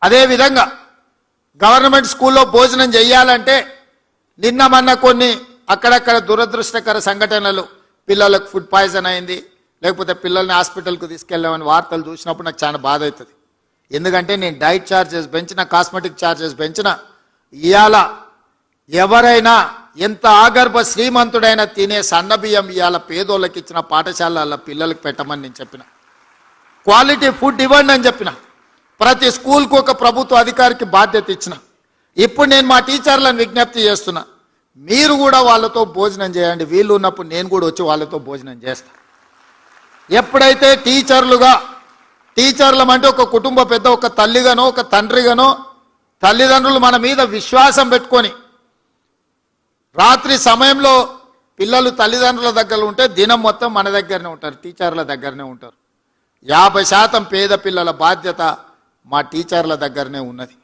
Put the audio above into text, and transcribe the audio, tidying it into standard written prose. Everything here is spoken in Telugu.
అదేవిధంగా గవర్నమెంట్ స్కూల్లో భోజనం చేయాలంటే నిన్న మొన్న కొన్ని అక్కడక్కడ దురదృష్టకర సంఘటనలు, పిల్లలకు ఫుడ్ పాయిజన్ అయింది, లేకపోతే పిల్లల్ని హాస్పిటల్కు తీసుకెళ్ళామని వార్తలు చూసినప్పుడు నాకు చాలా బాధ అవుతుంది. ఎందుకంటే నేను డైట్ ఛార్జెస్ పెంచిన, కాస్మెటిక్ ఛార్జెస్ పెంచిన, ఇవాళ ఎవరైనా ఎంత ఆగర్భ శ్రీమంతుడైనా తినే సన్నబియ్యం ఇవాళ పేదోళ్ళకి ఇచ్చిన పాఠశాలల పిల్లలకు పెట్టమని నేను చెప్పిన. క్వాలిటీ ఫుడ్ ఇవ్వండి అని చెప్పిన. ప్రతి స్కూల్కు ఒక ప్రభుత్వ అధికారికి బాధ్యత ఇచ్చిన. ఇప్పుడు నేను మా టీచర్లను విజ్ఞప్తి చేస్తున్నా, మీరు కూడా వాళ్ళతో భోజనం చేయండి. వీళ్ళు ఉన్నప్పుడు నేను కూడా వచ్చి వాళ్ళతో భోజనం చేస్తా. ఎప్పుడైతే టీచర్లం అంటే ఒక కుటుంబ పెద్ద, ఒక తల్లిగానో ఒక తండ్రిగానో తల్లిదండ్రులు మన మీద విశ్వాసం పెట్టుకొని రాత్రి సమయంలో పిల్లలు తల్లిదండ్రుల దగ్గర ఉంటే దినం మొత్తం మన దగ్గరనే ఉంటారు, టీచర్ల దగ్గరనే ఉంటారు. 50% పేద పిల్లల బాధ్యత మా టీచర్ల దగ్గరనే ఉన్నది.